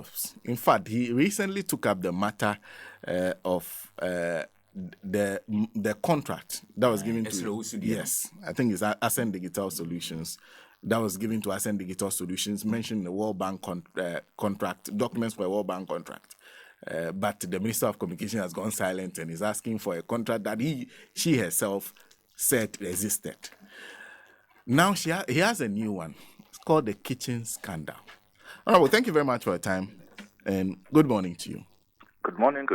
involves. In fact, he recently took up the matter of the contract that was given to yes, I think it's Ascent Digital Solutions that was given to Ascent Digital Solutions, mentioned the World Bank contract documents for a World Bank contract. But the Minister of Communication has gone silent and is asking for a contract that she herself said existed. Now he has a new one. It's called the kitchen scandal. Honorable, thank you very much for your time, and good morning to you. Good morning.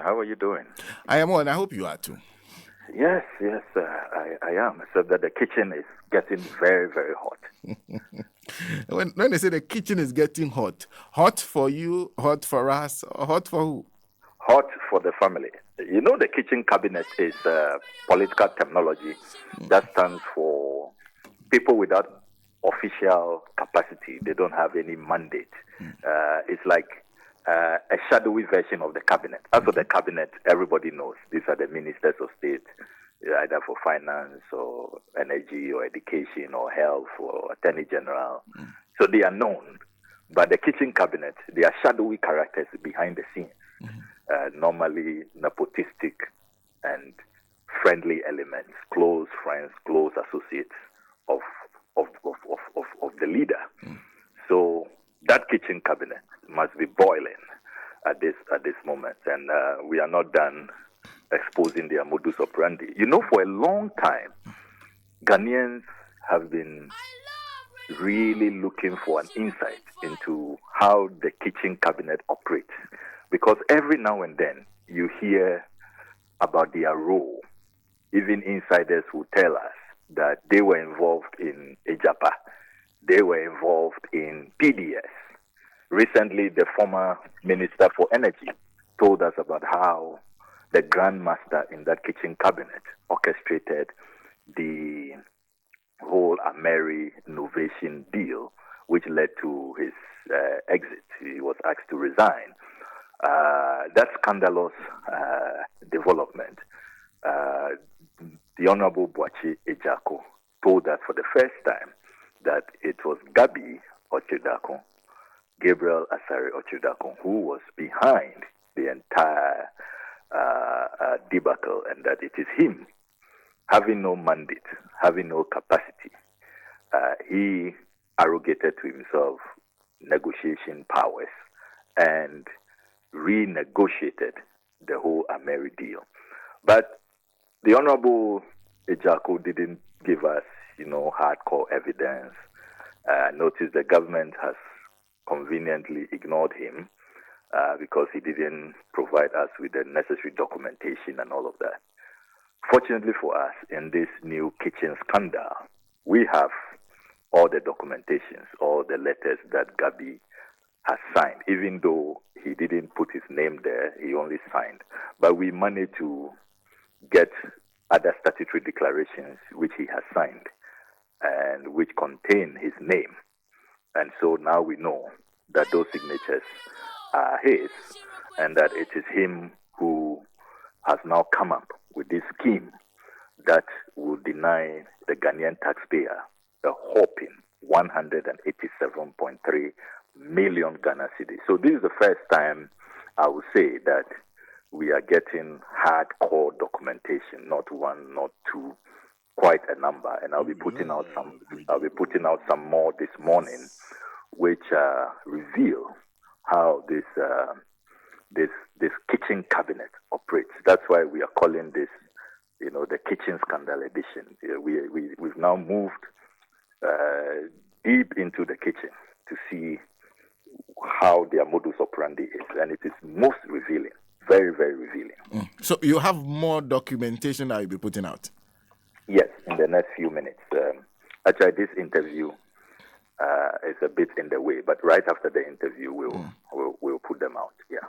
How are you doing? I am well, and I hope you are too. Yes, I am. Except that the kitchen is getting very, very hot. When they say the kitchen is getting hot for you, hot for us, hot for who? Hot for the family. You know, the kitchen cabinet is political terminology that stands for people without official capacity. They don't have any mandate. It's like a shadowy version of the cabinet. As for the cabinet, everybody knows these are the ministers of state, either for finance or energy or education or health or attorney general. So they are known. But the kitchen cabinet, they are shadowy characters behind the scenes, normally nepotistic and friendly elements, close friends, close associates of the leader. So that kitchen cabinet must be boiling at this moment, and we are not done exposing their modus operandi. You know, for a long time, Ghanaians have been really looking for an insight into how the kitchen cabinet operates, because every now and then you hear about their role. Even insiders will tell us that they were involved in Ejapa, they were involved in PDS. Recently, the former Minister for Energy told us about how the Grandmaster in that kitchen cabinet orchestrated the whole Ameri innovation deal, which led to his exit. He was asked to resign. That scandalous development, the Honorable Boachi Ejako told us for the first time that it was Gabby Otchere Darko, Gabriel Otchere Darko, who was behind the entire debacle, and that it is him, having no mandate, having no capacity. He arrogated to himself negotiation powers and renegotiated the whole Ameri deal. But the Honorable Ejako didn't give us, hardcore evidence. Notice the government has conveniently ignored him because he didn't provide us with the necessary documentation and all of that. Fortunately for us, in this new kitchen scandal, we have all the documentations, all the letters that Gabby has signed, even though he didn't put his name there, he only signed. But we managed to get other statutory declarations which he has signed and which contain his name. And so now we know that those signatures are his, and that it is him who has now come up with this scheme that will deny the Ghanaian taxpayer a whopping 187.3 million Ghana cedis. So this is the first time I would say that we are getting hardcore documentation, not one, not two, quite a number. And I'll be putting out some more this morning, which reveal how this kitchen cabinet operates. That's why we are calling this, the kitchen scandal edition. We've now moved deep into the kitchen to see how their modus operandi is, and it is most revealing, very, very revealing. So you have more documentation that you'll be putting out? Yes, in the next few minutes. Actually, this interview is a bit in the way, but right after the interview, we'll put them out. Yeah.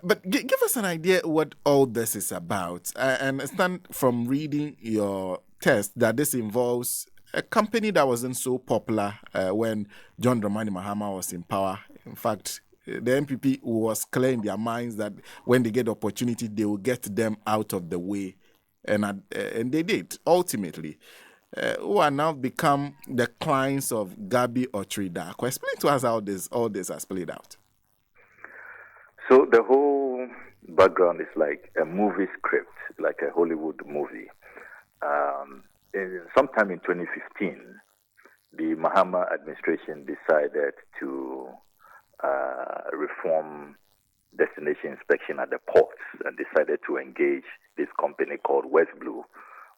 But give us an idea what all this is about. I understand from reading your test that this involves a company that wasn't so popular when John Dramani Mahama was in power. In fact, the NPP was clear in their minds that when they get the opportunity, they will get them out of the way. And they did, ultimately. Who are now become the clients of Gabby Otchere Darko. Explain to us how all this has played out. So the whole background is like a movie script, like a Hollywood movie. Sometime in 2015, the Mahama administration decided to reform destination inspection at the ports and decided to engage this company called Westblue,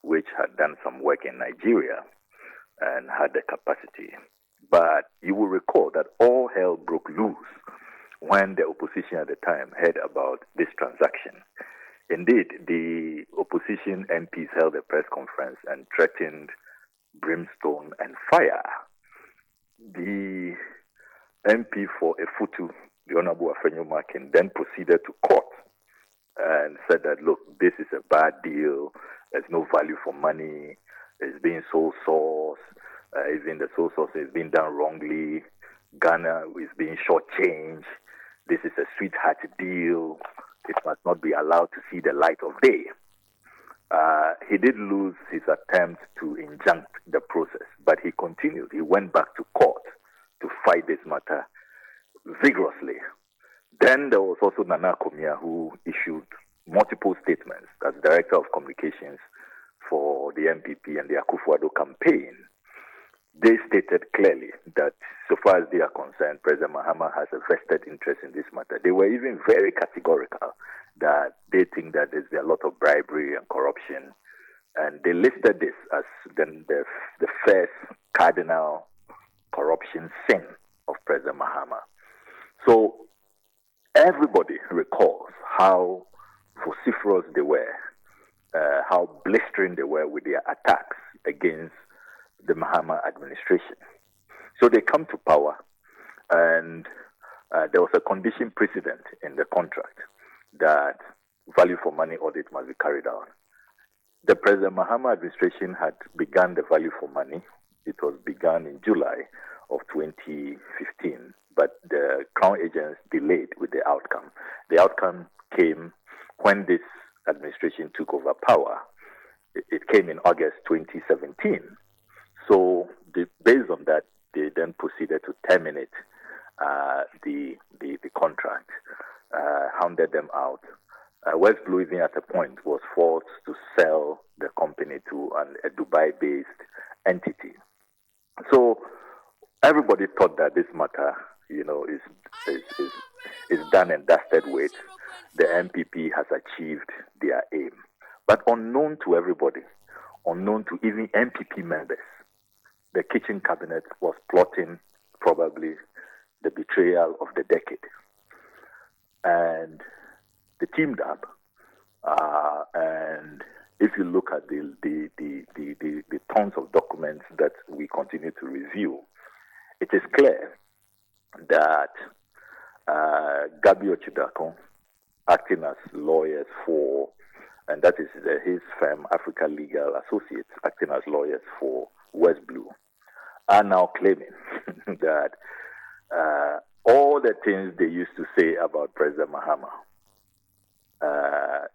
which had done some work in Nigeria and had the capacity. But you will recall that all hell broke loose when the opposition at the time heard about this transaction. Indeed, the opposition MPs held a press conference and threatened brimstone and fire. The MP for Efutu, the Honorable Afenyo Makin, then proceeded to court and said that, look, this is a bad deal. There's no value for money. It's being sole source. Even the sole source is being done wrongly. Ghana is being shortchanged. This is a sweetheart deal. It must not be allowed to see the light of day. He did lose his attempt to injunct the process, but he continued. He went back to court to fight this matter vigorously. Then there was also Nana Komia, who issued multiple statements as Director of Communications for the MPP and the Akufo-Addo campaign. They stated clearly that so far as they are concerned, President Mahama has a vested interest in this matter. They were even very categorical that they think that there's a lot of bribery and corruption. And they listed this as the first cardinal corruption sin of President Mahama. So everybody recalls how vociferous they were, how blistering they were with their attacks against the Mahama administration. So they come to power, and there was a condition precedent in the contract that value for money audit must be carried out. The President Mahama administration had begun the value for money. It was begun in July of 2015, but the Crown agents delayed with the outcome. The outcome came when this administration took over power. It came in August 2017. So based on that, they then proceeded to terminate the contract, hounded them out. Westblue, even at a point, was forced to sell the company to a Dubai-based entity. So everybody thought that this matter, is done and dusted with. The MPP has achieved their aim. But unknown to everybody, unknown to even MPP members, the kitchen cabinet was plotting probably the betrayal of the decade. And they teamed up. And if you look at the tons of documents that we continue to review, it is clear that Gabby Otchere Darko, acting as lawyers for, and that is his firm, Africa Legal Associates, acting as lawyers for Westblue, are now claiming that all the things they used to say about President Mahama,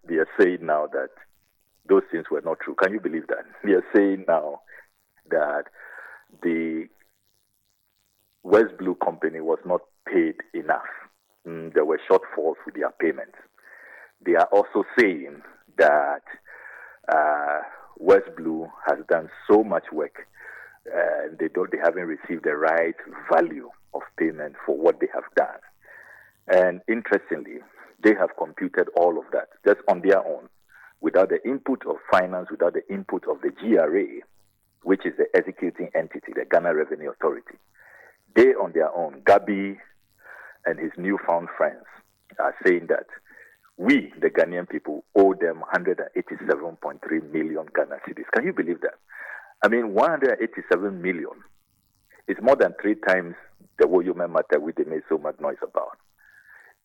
they are saying now that those things were not true. Can you believe that? They are saying now that the Westblue company was not paid enough. There were shortfalls with their payments. They are also saying that Westblue has done so much work, they haven't received the right value of payment for what they have done. And interestingly, they have computed all of that just on their own, without the input of finance, without the input of the GRA, which is the executing entity, the Ghana Revenue Authority. They on their own, Gabby and his newfound friends, are saying that we, the Ghanaian people, owe them 187.3 million Ghana cedis. Can you believe that? I mean, 187 million is more than 3 times the Woyome matter we made so much noise about.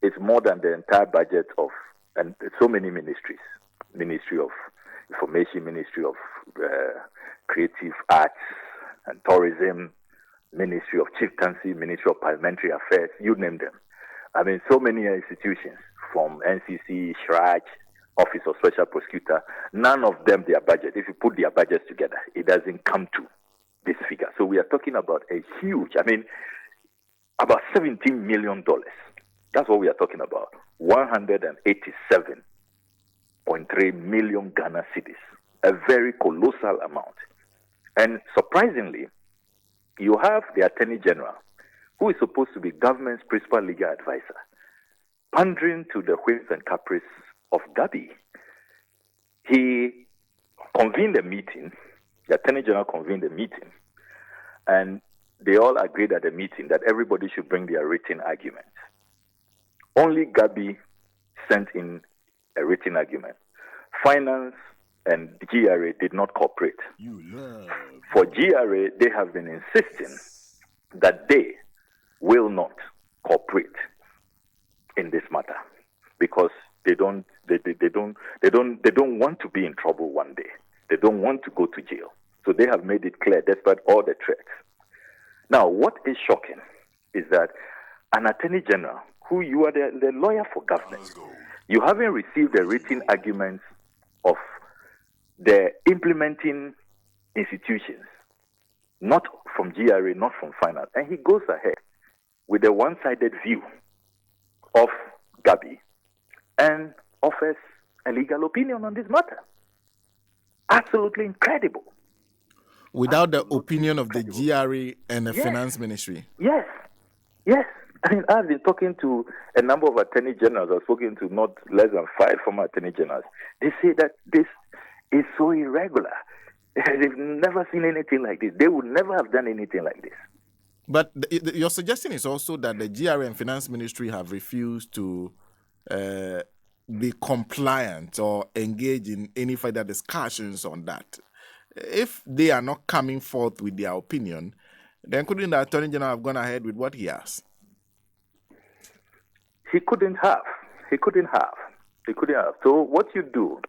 It's more than the entire budget of and so many ministries. Ministry of Information, Ministry of Creative Arts and Tourism, Ministry of Chieftaincy, Ministry of Parliamentary Affairs, you name them. I mean, so many institutions, from NCC, SHRAJ, Office of Special Prosecutor, none of them, their budget, if you put their budgets together, it doesn't come to this figure. So we are talking about a huge, about $17 million That's what we are talking about. 187.3 million Ghana cedis. A very colossal amount. And surprisingly, you have the Attorney General, who is supposed to be government's principal legal advisor, pandering to the whims and caprice of Gabby. He convened a meeting, the Attorney General convened a meeting, and they all agreed at the meeting that everybody should bring their written arguments. Only Gabby sent in a written argument. Finance and GRA did not cooperate. For GRA, they have been insisting that they will not cooperate in this matter because they don't want to be in trouble one day. They don't want to go to jail. So they have made it clear despite all the threats. Now, what is shocking is that an Attorney General, who you are the lawyer for government, you haven't received the written arguments of the implementing institutions, not from GRA, not from finance. And he goes ahead with a one-sided view of Gabby and offers a legal opinion on this matter. Absolutely incredible. Without the opinion of the GRA and the finance ministry. Yes. I mean, I've been talking to a number of attorney generals. I've spoken to not less than 5 former attorney generals. They say that this is so irregular. They've never seen anything like this. They would never have done anything like this. But your suggestion is also that the GRA and finance ministry have refused to be compliant or engage in any further discussions on that. If they are not coming forth with their opinion, then couldn't the Attorney General have gone ahead with what he has? He couldn't have. So what you do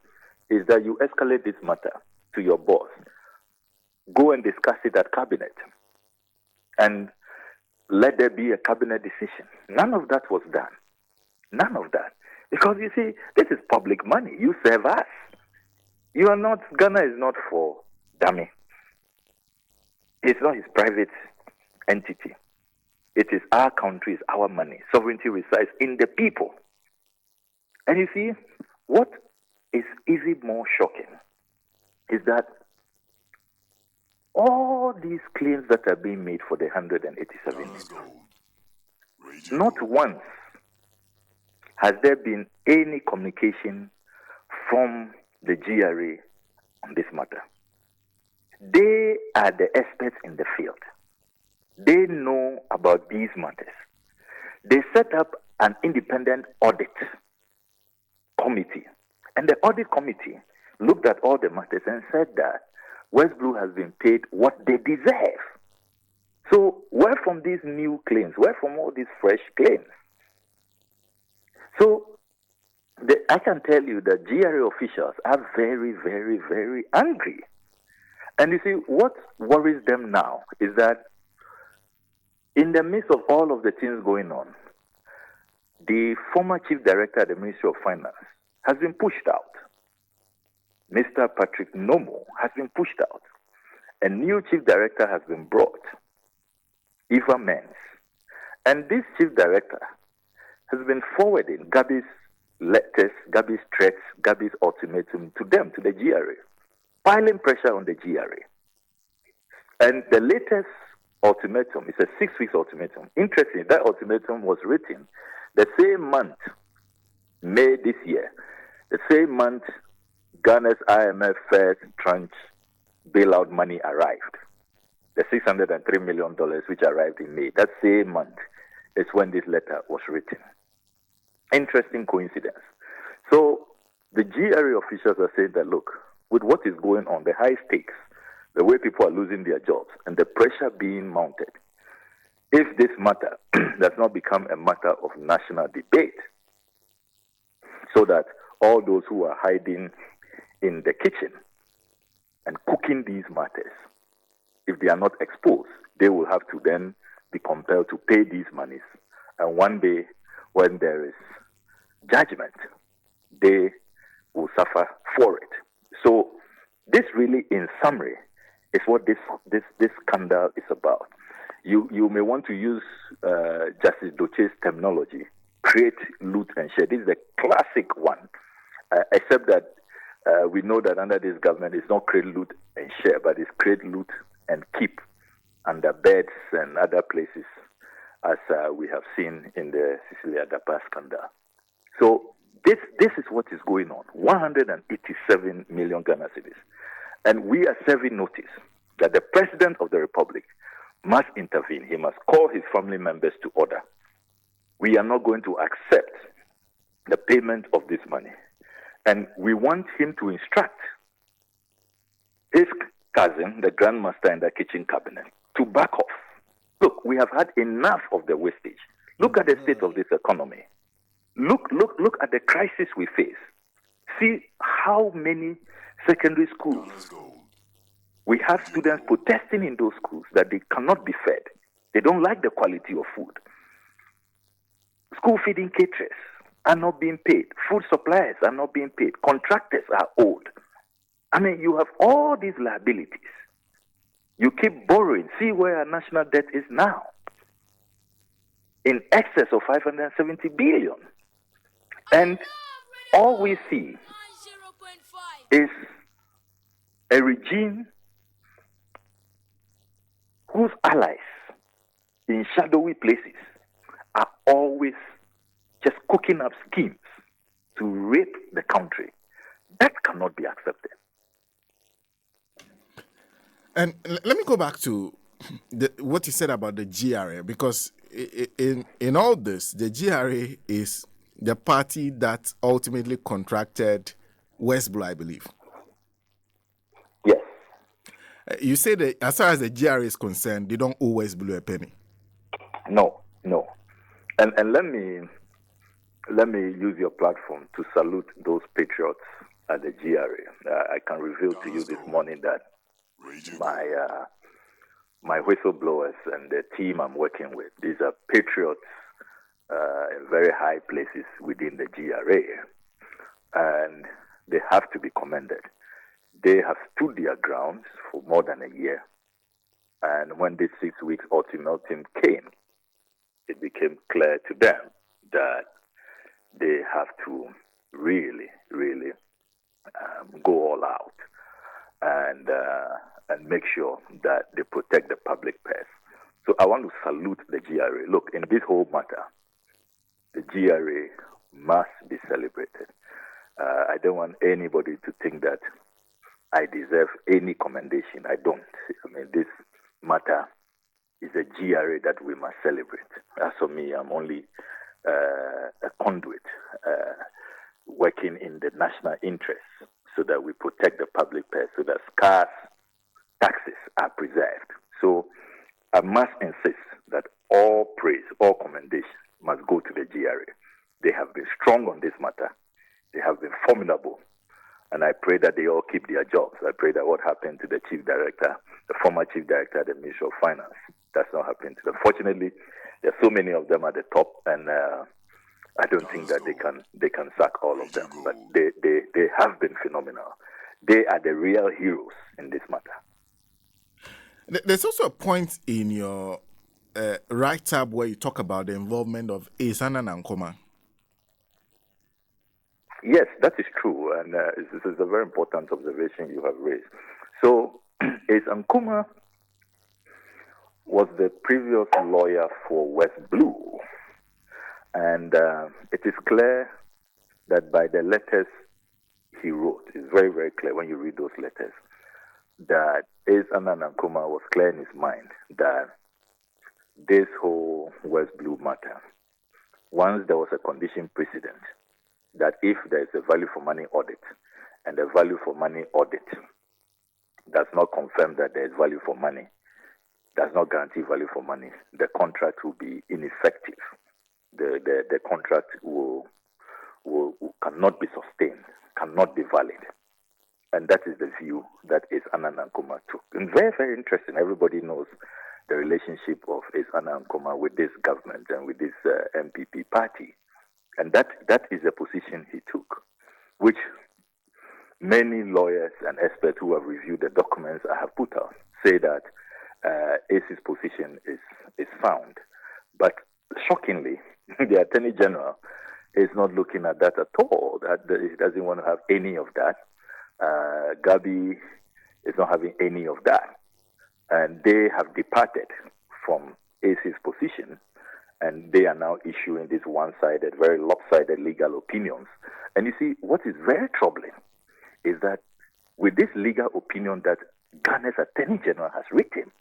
is that you escalate this matter to your boss. Go and discuss it at cabinet. And let there be a cabinet decision. None of that was done. None of that. Because you see, this is public money. You serve us. You are not, Ghana is not for dummy. It's not his private entity. It is our country, it's our money. Sovereignty resides in the people. And you see, what is even more shocking is that all these claims that are being made for the 187 million, not once has there been any communication from the GRA on this matter. They are the experts in the field. They know about these matters. They set up an independent audit committee. And the audit committee looked at all the matters and said that Westblue has been paid what they deserve. So where from these new claims? Where from all these fresh claims? So I can tell you that GRA officials are very, very, very angry. And you see, what worries them now is that in the midst of all of the things going on, the former chief director at the Ministry of Finance has been pushed out. Mr. Patrick Nomo has been pushed out. A new chief director has been brought, Eva Mens. And this chief director has been forwarding Gabby's letters, Gabby's threats, Gabby's ultimatum to them, to the GRA, piling pressure on the GRA. And the latest ultimatum is a 6-week ultimatum. Interestingly, that ultimatum was written the same month, May this year, the same month Ghana's IMF first tranche bailout money arrived. The $603 million which arrived in May. That same month is when this letter was written. Interesting coincidence. So the GRA officials are saying that, look, with what is going on, the high stakes, the way people are losing their jobs, and the pressure being mounted, if this matter does not become a matter of national debate, so that all those who are hiding in the kitchen and cooking these matters, if they are not exposed, they will have to then be compelled to pay these monies. And one day, when there is judgment, they will suffer for it. So this really, in summary, is what this scandal is about. You may want to use Justice Doche's terminology create, loot, and share. This is the classic one, except that we know that under this government, it's not create, loot, and share, but it's create, loot, and keep under beds and other places, as we have seen in the Cecilia Dapa scandal. So this is what is going on. 187 million Ghana cedis. And we are serving notice that the President of the Republic must intervene. He must call his family members to order. We are not going to accept the payment of this money. And we want him to instruct his cousin, the grandmaster in the kitchen cabinet, to back off. Look, we have had enough of the wastage. Look at the state of this economy. Look at the crisis we face. See how many secondary schools we have students protesting in those schools that they cannot be fed. They don't like the quality of food. School feeding caterers are not being paid. Food suppliers are not being paid. Contractors are owed. I mean, you have all these liabilities. You keep borrowing. See where our national debt is now. In excess of 570 billion. And all we see is a regime whose allies in shadowy places are always just cooking up schemes to rape the country. That cannot be accepted. And let me go back to what you said about the GRA, because in all this, the GRA is the party that ultimately contracted Westblue, I believe. Yes. You say that as far as the GRA is concerned, they don't owe Westblue a penny. No. And let me use your platform to salute those patriots at the GRA. I can reveal to you this morning that my whistleblowers and the team I'm working with, these are patriots in very high places within the GRA, and they have to be commended. They have stood their grounds for more than a year, and when this 6 weeks ultimatum came, it became clear to them that they have to really go all out and make sure that they protect the public purse. So I want to salute the GRA. Look, in this whole matter, the GRA must be celebrated. I don't want anybody to think that I deserve any commendation. I don't. I mean, this matter is a GRA that we must celebrate. As for me, I'm only a conduit working in the national interest so that we protect the public purse, so that scarce taxes are preserved. So I must insist that all praise, all commendation must go to the GRA. They have been strong on this matter. They have been formidable. And I pray that they all keep their jobs. I pray that what happened to the chief director, the former chief director at the Ministry of Finance, that's not happening to them. Fortunately, there are so many of them at the top, and I don't think that they can sack all of them. But they have been phenomenal. They are the real heroes in this matter. There's also a point in your write-up where you talk about the involvement of Isana Nankoma. Yes, that is true, and this is a very important observation you have raised. So, Nkrumah was the previous lawyer for Westblue, and it is clear that by the letters he wrote, it's very, very clear when you read those letters, that Nkrumah was clear in his mind that this whole Westblue matter, once there was a condition precedent, that if there is a value for money audit, and the value for money audit does not confirm that there is value for money, does not guarantee value for money, the contract will be ineffective. The contract will cannot be sustained, cannot be valid. And that is the view that Nkrumah took. And very, very interesting. Everybody knows the relationship of Nkrumah with this government and with this MPP party. And that is the position he took, which many lawyers and experts who have reviewed the documents I have put out say that AC's position is sound. But shockingly, The Attorney General is not looking at that at all. He doesn't want to have any of that. Gabby is not having any of that. And they have departed from AC's position, and they are now issuing these one-sided, very lopsided legal opinions. And you see, what is very troubling is that with this legal opinion that Ghana's Attorney General has written,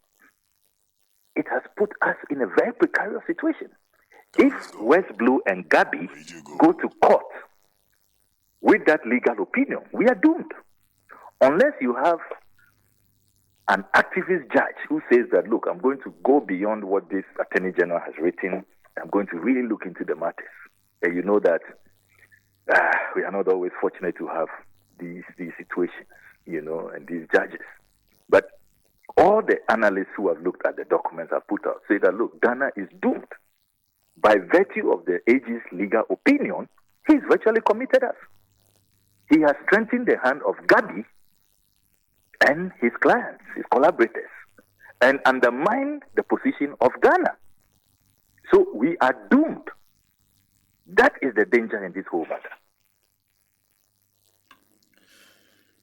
it has put us in a very precarious situation. If Westblue and Gabby go to court with that legal opinion, we are doomed. Unless you have an activist judge who says that, look, I'm going to go beyond what this Attorney General has written. I'm going to really look into the matters. And you know that we are not always fortunate to have these situations, and these judges. But all the analysts who have looked at the documents have put out say that, look, Ghana is doomed. By virtue of the AG's legal opinion, he's virtually committed us. He has strengthened the hand of Gabby and his clients, his collaborators, and undermined the position of Ghana. So we are doomed. That is the danger in this whole matter.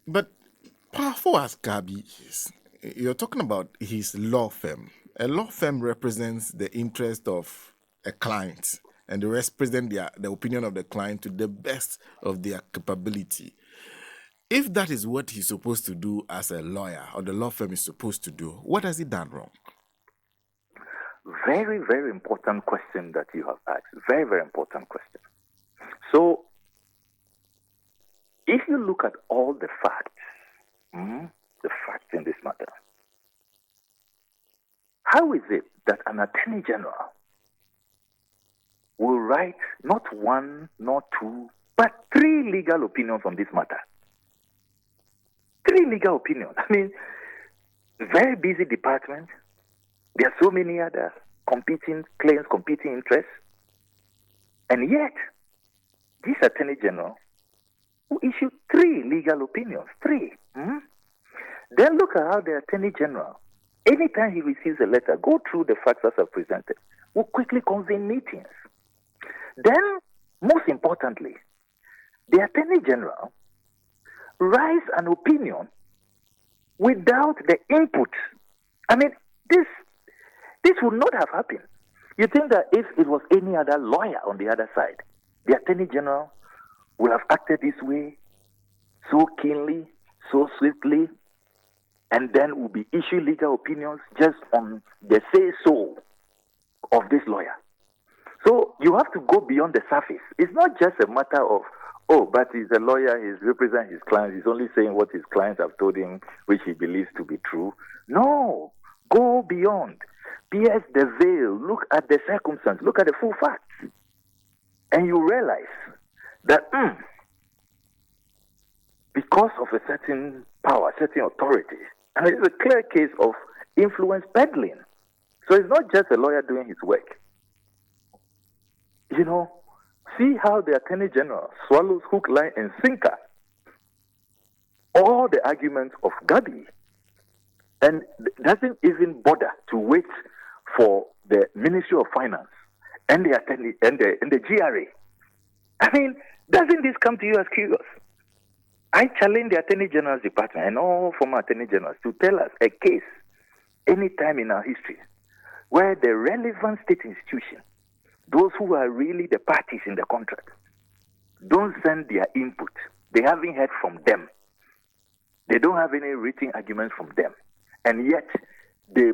But powerful as Gabby is, you're talking about his law firm. A law firm represents the interest of a client, and they represent the opinion of the client to the best of their capability. If that is what he's supposed to do as a lawyer, or the law firm is supposed to do, what has he done wrong? Very, very important question that you have asked. Very, very important question. So, if you look at all the facts in this matter, how is it that an Attorney General will write not one, not two, but 3 legal opinions on this matter? 3 legal opinions. I mean, very busy department. There are so many other competing claims, competing interests. And yet, this Attorney General who issued 3 legal opinions, 3. Then look at how the Attorney General, anytime he receives a letter, go through the facts as are presented, will quickly convene meetings. Then, most importantly, the Attorney General writes an opinion without the input. I mean, this would not have happened. You think that if it was any other lawyer on the other side, the Attorney General would have acted this way so keenly, so swiftly, and then would be issuing legal opinions just on the say-so of this lawyer. So you have to go beyond the surface. It's not just a matter of, but he's a lawyer, he's representing his clients, he's only saying what his clients have told him, which he believes to be true. No, go beyond. Pierce the veil, look at the circumstance, look at the full facts. And you realize that because of a certain power, certain authority, and it's a clear case of influence peddling. So it's not just a lawyer doing his work. See how the Attorney General swallows hook, line, and sinker all the arguments of Gabby and doesn't even bother to wait for the Ministry of Finance and the Attorney and the GRA. I mean, doesn't this come to you as curious? I challenge the Attorney General's department and all former Attorney Generals to tell us a case any time in our history where the relevant state institution, those who are really the parties in the contract, don't send their input. They haven't heard from them. They don't have any written arguments from them. And yet, they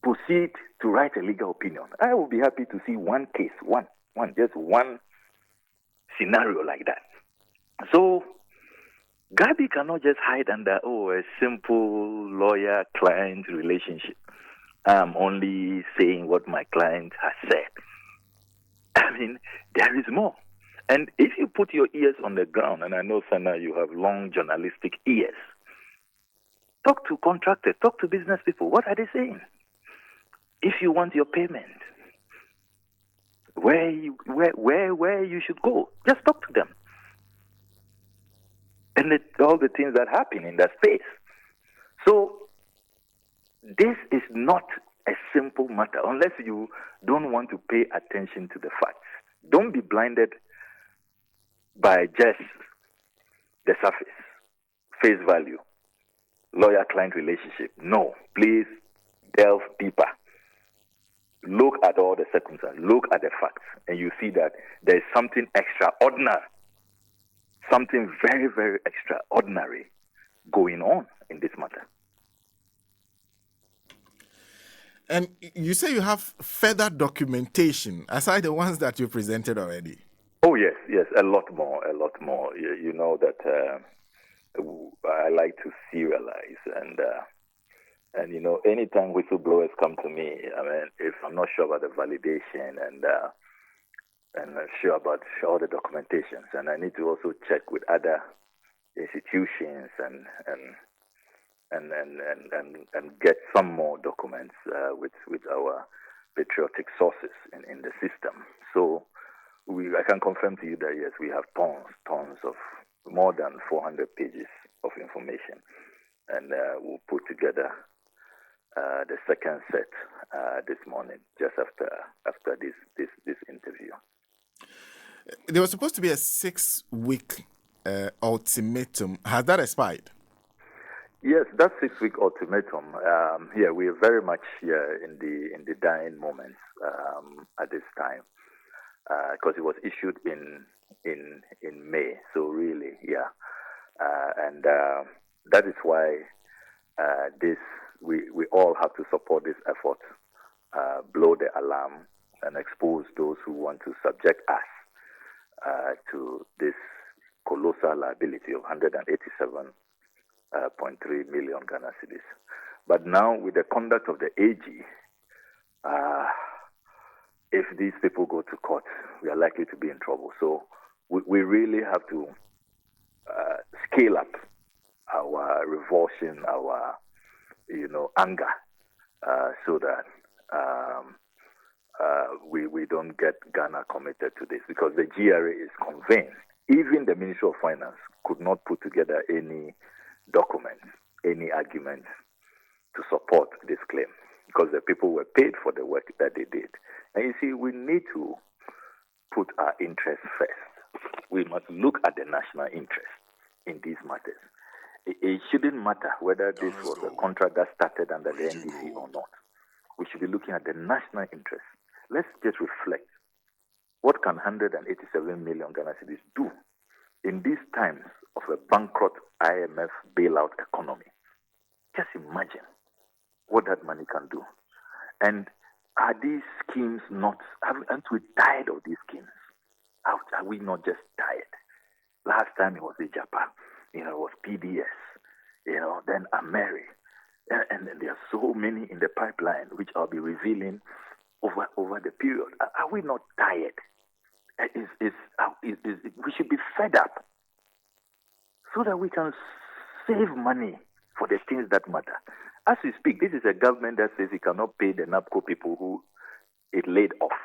proceed to write a legal opinion. I will be happy to see one case, just one scenario like that. So, Gabby cannot just hide under, a simple lawyer-client relationship. I'm only saying what my client has said. I mean, there is more. And if you put your ears on the ground, and I know, Sana, you have long journalistic ears, talk to contractors, talk to business people. What are they saying? If you want your payment, where you should go, just talk to them. And all the things that happen in that space. So, this is not a simple matter, unless you don't want to pay attention to the facts. Don't be blinded by just the surface, face value, lawyer-client relationship. No, please delve deeper. Look at all the circumstances, look at the facts, and you see that there is something extraordinary, something very, very extraordinary going on in this matter. And you say you have further documentation aside the ones that you presented already. Oh, yes, a lot more. You know that I like to serialize, and you know, anytime whistleblowers come to me, I mean, if I'm not sure about the validation and I'm sure about all the documentations, and I need to also check with other institutions and get some more documents with our patriotic sources in the system. So I can confirm to you that yes, we have tons of more than 400 pages of information, and we'll put together the second set this morning, just after this interview. There was supposed to be a 6-week ultimatum. Has that expired? Yes, that 6-week ultimatum. We're very much here in the dying moments at this time, because it was issued in May. So really, and that is why we all have to support this effort, blow the alarm, and expose those who want to subject us to this colossal liability of 187.3 million Ghana cedis. But now, with the conduct of the AG, if these people go to court, we are likely to be in trouble. So we really have to scale up our revulsion, our anger, so that we don't get Ghana committed to this, because the GRA is convinced. Even the Ministry of Finance could not put together any documents, any arguments to support this claim, because the people were paid for the work that they did. And you see, we need to put our interests first. We must look at the national interest in these matters. It shouldn't matter whether this was a contract that started under the NDC or not. We should be looking at the national interest. Let's just reflect. What can 187 million Ghana cedis do in these times of a bankrupt IMF bailout economy? Just imagine what that money can do. And are these schemes aren't we tired of these schemes? Are we not just tired? Last time it was the Japan, it was PDS, then Ameri. And there are so many in the pipeline, which I'll be revealing over the period. Are we not tired? We should be fed up so that we can save money for the things that matter. As we speak, this is a government that says it cannot pay the NAPCO people who it laid off.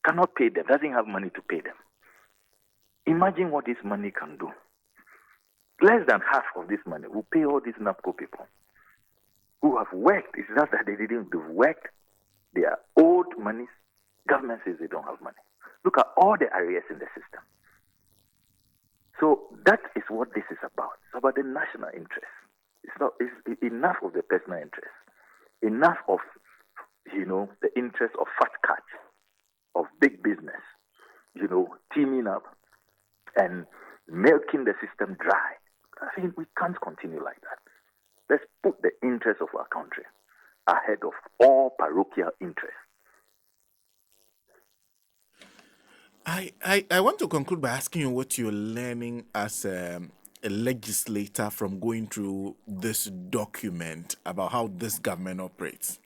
Cannot pay them, doesn't have money to pay them. Imagine what this money can do. Less than half of this money will pay all these NAPCO people who have worked. It's not that they didn't do work. They are owed money. Government says they don't have money. Look at all the areas in the system. So that is what this is about. It's about the national interest. It's enough of the personal interest. Enough of, the interest of fat cats, of big business, teaming up and milking the system dry. I think we can't continue like that. Let's put the interest of our country ahead of all parochial interests. I want to conclude by asking you what you're learning as a legislator from going through this document about how this government operates.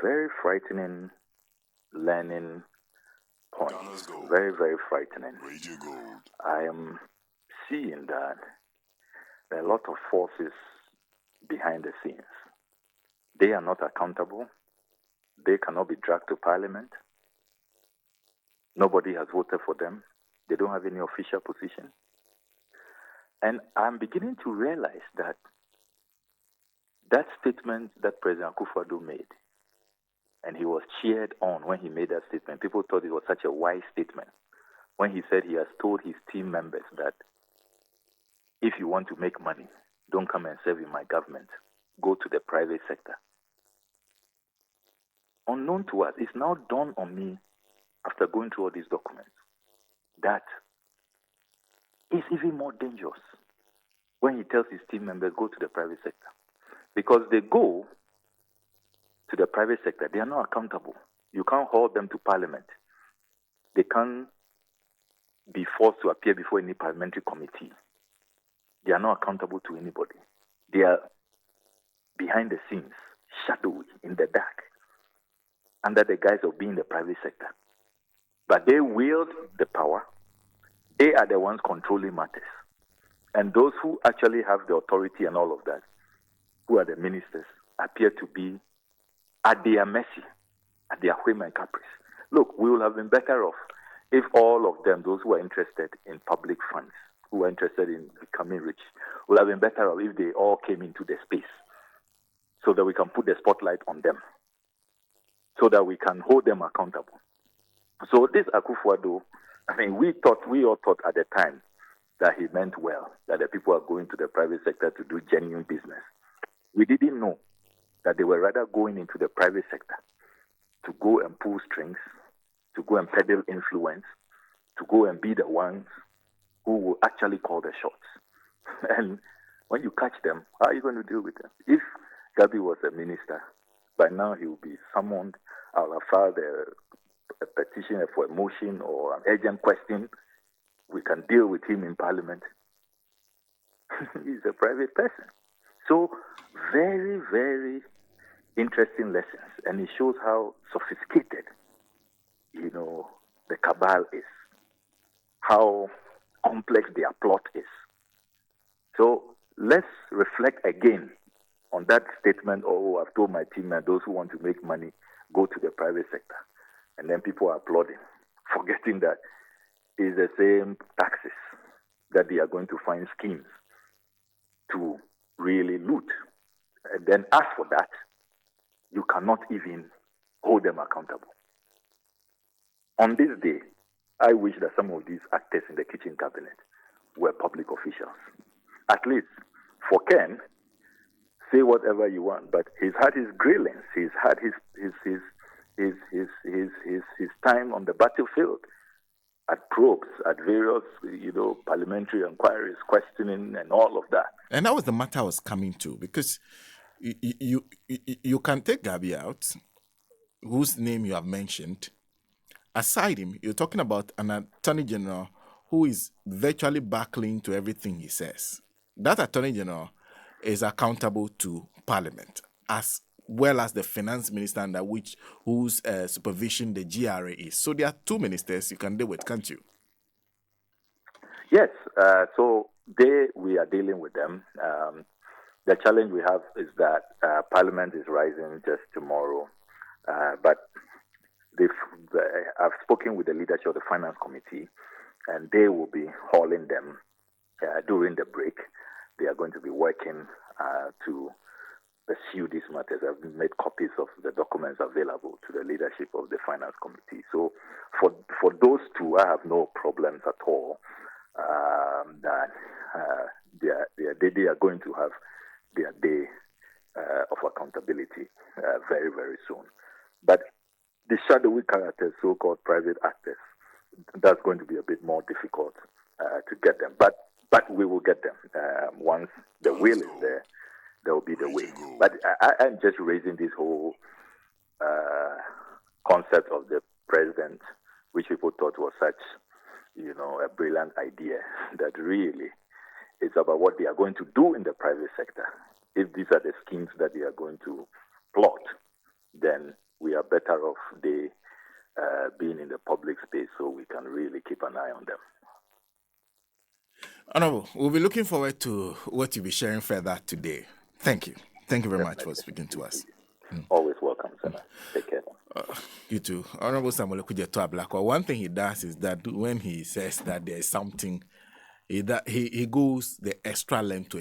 Very frightening learning points. Very, very frightening. I am seeing that there are a lot of forces behind the scenes. They are not accountable. They cannot be dragged to parliament. Nobody has voted for them. They don't have any official position. And I'm beginning to realize that That statement that President Akufo-Addo made, and he was cheered on when he made that statement. People thought it was such a wise statement when he said he has told his team members that if you want to make money, don't come and serve in my government. Go to the private sector. Unknown to us, it's now dawned on me after going through all these documents that it's even more dangerous when he tells his team members go to the private sector. Because they go to the private sector, they are not accountable. You can't hold them to parliament. They can't be forced to appear before any parliamentary committee. They are not accountable to anybody. They are behind the scenes, shadowy, in the dark, under the guise of being the private sector. But they wield the power. They are the ones controlling matters. And those who actually have the authority and all of that, who are the ministers, appear to be at their mercy, at their whim and caprice. Look, we would have been better off if all of them, those who are interested in public funds, who are interested in becoming rich, would have been better off if they all came into the space so that we can put the spotlight on them, so that we can hold them accountable. So this Akufo-Addo, I mean, we all thought at the time that he meant well, that the people are going to the private sector to do genuine business. We didn't know that they were rather going into the private sector to go and pull strings, to go and peddle influence, to go and be the ones who will actually call the shots. And when you catch them, how are you going to deal with them? If Gabby was a minister, by now he would be summoned. I'll have filed a petition for a motion or an urgent question. We can deal with him in parliament. He's a private person. So very, very interesting lessons. And it shows how sophisticated, the cabal is, how complex their plot is. So let's reflect again on that statement, oh, I've told my team and those who want to make money, go to the private sector. And then people are applauding, forgetting that it's the same taxes that they are going to find schemes to really loot. And then as for that, you cannot even hold them accountable. On this day, I wish that some of these actors in the kitchen cabinet were public officials. At least for Ken, say whatever you want, but he's had his grillings, he's had his time on the battlefield, at probes, at various, parliamentary inquiries, questioning, and all of that. And that was the matter I was coming to, because you can take Gabby out, whose name you have mentioned. Aside him, you're talking about an attorney general who is virtually buckling to everything he says. That attorney general is accountable to Parliament, as well as the finance minister under whose supervision the GRA is. So there are two ministers you can deal with, can't you? Yes. So we are dealing with them. The challenge we have is that Parliament is rising just tomorrow, but I've spoken with the leadership of the Finance Committee, and they will be hauling them during the break. They are going to be working to pursue these matters. I've made copies of the documents available to the leadership of the Finance Committee. So for those two, I have no problems at all. That they are going to have their day of accountability very, very soon. But the shadowy characters, so-called private actors, that's going to be a bit more difficult to get them. But we will get them. Once the will is there, there will be the way. But I'm just raising this whole concept of the president, which people thought was such, a brilliant idea, that really it's about what they are going to do in the private sector. If these are the schemes that they are going to plot, then we are better off they being in the public space so we can really keep an eye on them. Honorable, we'll be looking forward to what you'll be sharing further today. Thank you. Thank you very much for speaking to us. Always welcome, sir. Take care. You too. Honorable Sammy Okudzeto Ablakwa, one thing he does is that when he says that there is something, he goes the extra length to